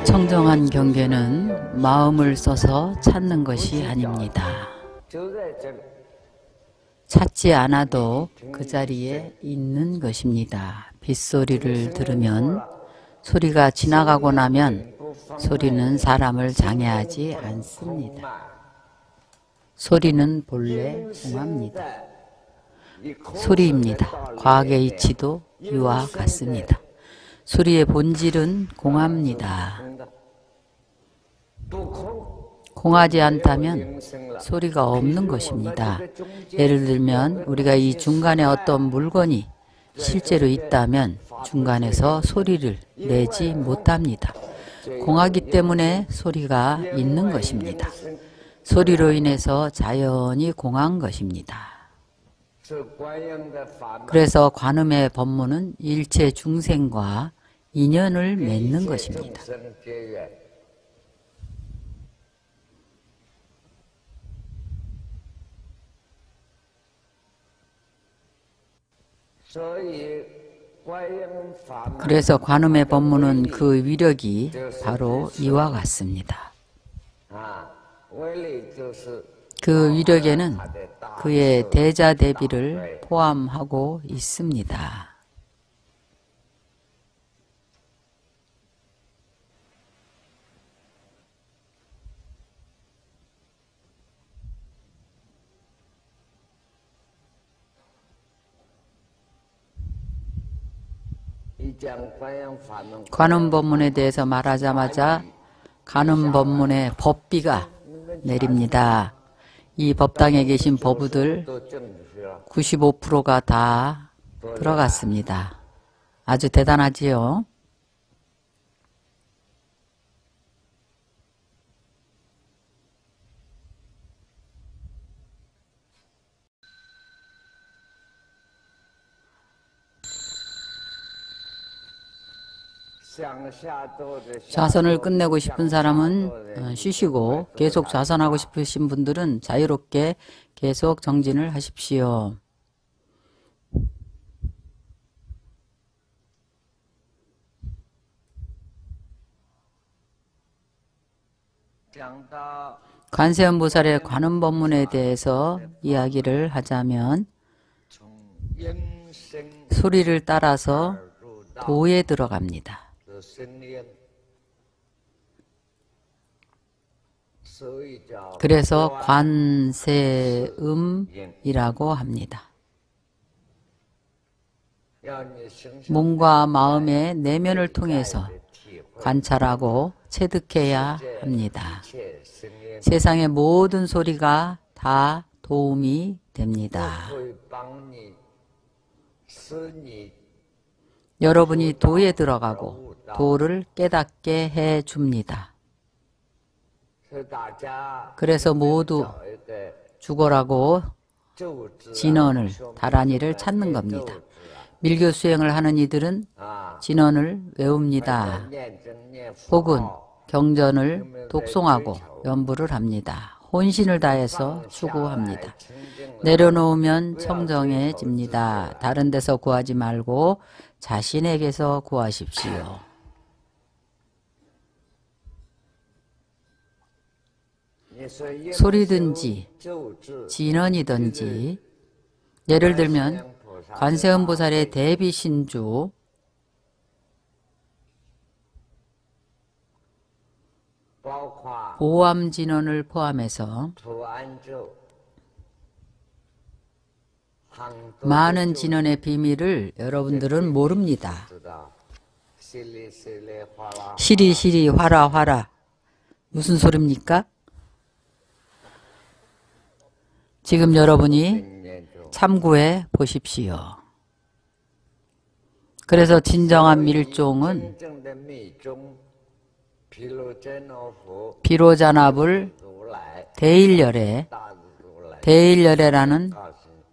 청정한 경계는 마음을 써서 찾는 것이 아닙니다. 찾지 않아도 그 자리에 있는 것입니다. 빗소리를 들으면, 소리가 지나가고 나면 소리는 사람을 장애하지 않습니다. 소리는 본래 공합니다. 소리입니다. 과학의 이치도 이와 같습니다. 소리의 본질은 공합니다. 공하지 않다면 소리가 없는 것입니다. 예를 들면 우리가 이 중간에 어떤 물건이 실제로 있다면 중간에서 소리를 내지 못합니다. 공하기 때문에 소리가 있는 것입니다. 소리로 인해서 자연이 공한 것입니다. 그래서 관음의 법문은 일체 중생과 인연을 맺는 것입니다. 그래서 관음의 법문은 그 위력이 바로 이와 같습니다. 그 위력에는 그의 대자대비를 포함하고 있습니다. 관음법문에 대해서 말하자마자 관음법문의 법비가 내립니다. 이 법당에 계신 법우들 95%가 다 들어갔습니다. 아주 대단하지요? 좌선을 끝내고 싶은 사람은 쉬시고 계속 좌선하고 싶으신 분들은 자유롭게 계속 정진을 하십시오. 관세음보살의 관음법문에 대해서 이야기를 하자면 소리를 따라서 도에 들어갑니다. 그래서 관세음이라고 합니다. 몸과 마음의 내면을 통해서 관찰하고 체득해야 합니다. 세상의 모든 소리가 다 도움이 됩니다. 여러분이 도에 들어가고 도를 깨닫게 해줍니다. 그래서 모두 죽어라고 진언을, 다란이를 찾는 겁니다. 밀교 수행을 하는 이들은 진언을 외웁니다. 혹은 경전을 독송하고 연부를 합니다. 혼신을 다해서 추구합니다. 내려놓으면 청정해집니다. 다른 데서 구하지 말고 자신에게서 구하십시오. 소리든지 진언이든지, 예를 들면 관세음보살의 대비신주 보암진언을 포함해서 많은 진언의 비밀을 여러분들은 모릅니다. 시리시리 화라화라 무슨 소리입니까? 지금 여러분이 참고해 보십시오. 그래서 진정한 밀종은 비로자납을 대일열애라는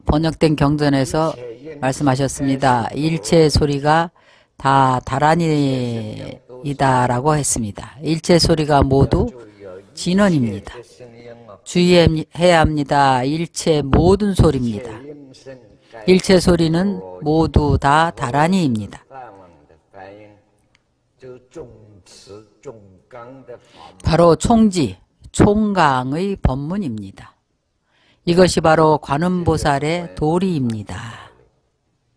번역된 경전에서 말씀하셨습니다. 일체 소리가 다 다란이다라고 했습니다. 일체 소리가 모두 진언입니다. 주의해야 합니다. 일체 모든 소리입니다. 일체 소리는 모두 다 다란이입니다. 바로 총지, 총강의 법문입니다. 이것이 바로 관음보살의 도리입니다.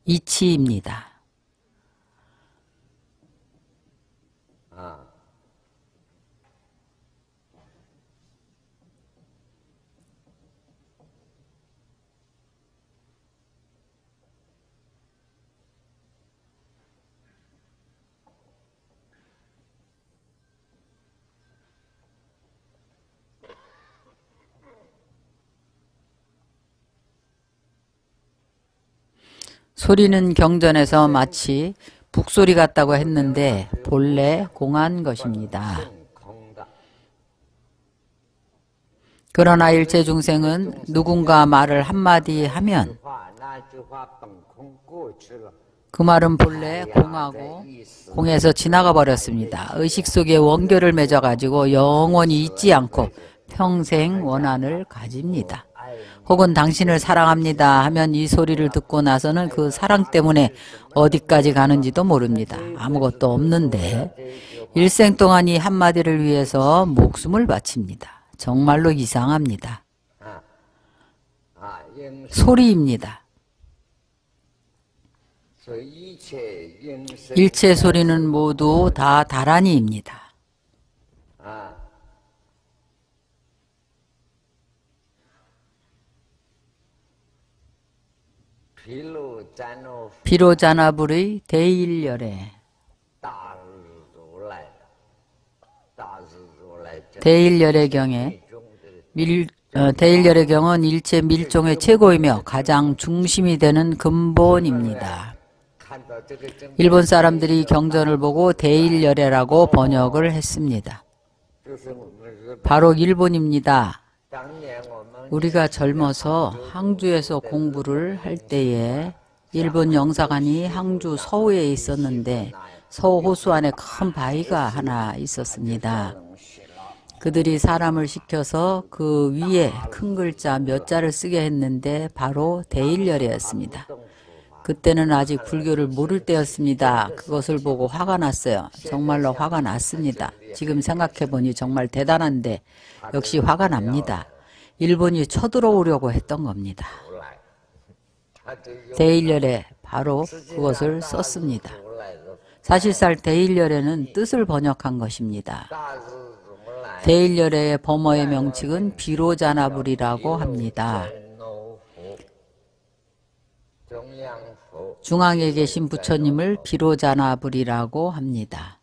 이치입니다. 소리는 경전에서 마치 북소리 같다고 했는데 본래 공한 것입니다. 그러나 일체 중생은 누군가 말을 한마디 하면 그 말은 본래 공하고 공에서 지나가 버렸습니다. 의식 속에 원결을 맺어가지고 영원히 잊지 않고 평생 원한을 가집니다. 혹은 당신을 사랑합니다 하면 이 소리를 듣고 나서는 그 사랑 때문에 어디까지 가는지도 모릅니다. 아무것도 없는데 일생 동안 이 한마디를 위해서 목숨을 바칩니다. 정말로 이상합니다. 소리입니다. 일체 소리는 모두 다 다란이입니다. 비로자나불의 대일열애 대일열애경에 대일열애경은 일체 밀종의 최고이며 가장 중심이 되는 근본입니다. 일본 사람들이 경전을 보고 대일열애라고 번역을 했습니다. 바로 일본입니다. 우리가 젊어서 항주에서 공부를 할 때에 일본 영사관이 항주 서우에 있었는데 서우 호수 안에 큰 바위가 하나 있었습니다. 그들이 사람을 시켜서 그 위에 큰 글자 몇 자를 쓰게 했는데 바로 대일열애였습니다. 그때는 아직 불교를 모를 때였습니다. 그것을 보고 화가 났어요. 정말로 화가 났습니다. 지금 생각해보니 정말 대단한데 역시 화가 납니다. 일본이 쳐들어오려고 했던 겁니다. 대일열애 바로 그것을 썼습니다. 사실상 대일열애는 뜻을 번역한 것입니다. 대일열애의 범어의 명칭은 비로자나불이라고 합니다. 중앙에 계신 부처님을 비로자나불이라고 합니다.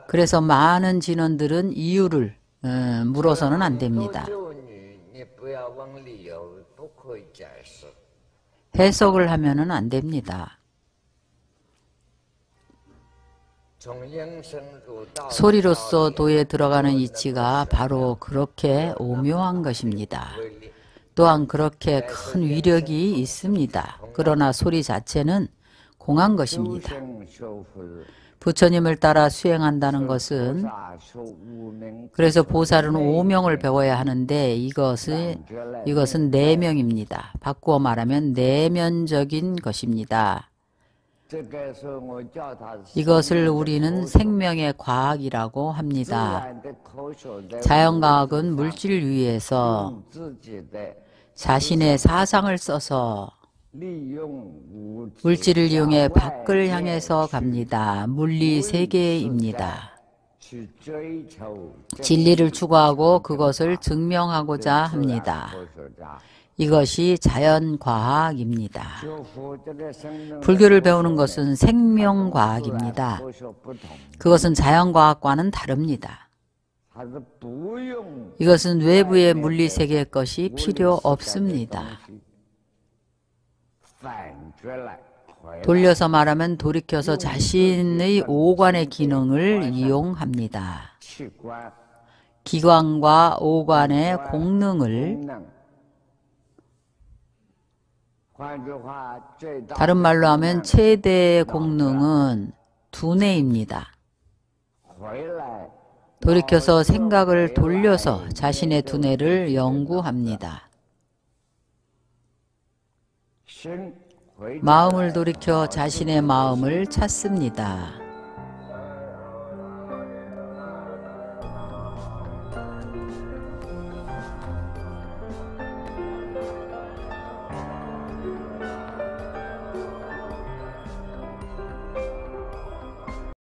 그래서 많은 진원들은 이유를 물어서는 안 됩니다. 해석을 하면은 안 됩니다. 소리로서 도에 들어가는 이치가 바로 그렇게 오묘한 것입니다. 또한 그렇게 큰 위력이 있습니다. 그러나 소리 자체는 공한 것입니다. 부처님을 따라 수행한다는 것은 그래서 보살은 오명을 배워야 하는데 이것은 내명입니다. 바꾸어 말하면 내면적인 것입니다. 이것을 우리는 생명의 과학이라고 합니다. 자연과학은 물질 위에서 자신의 사상을 써서 물질을 이용해 밖을 향해서 갑니다. 물리세계입니다. 진리를 추구하고 그것을 증명하고자 합니다. 이것이 자연과학입니다. 불교를 배우는 것은 생명과학입니다. 그것은 자연과학과는 다릅니다. 이것은 외부의 물리세계의 것이 필요 없습니다. 돌려서 말하면 돌이켜서 자신의 오관의 기능을 이용합니다. 기관과 오관의 공능을 다른 말로 하면 최대의 공능은 두뇌입니다. 돌이켜서 생각을 돌려서 자신의 두뇌를 연구합니다. 마음을 돌이켜 자신의 마음을 찾습니다.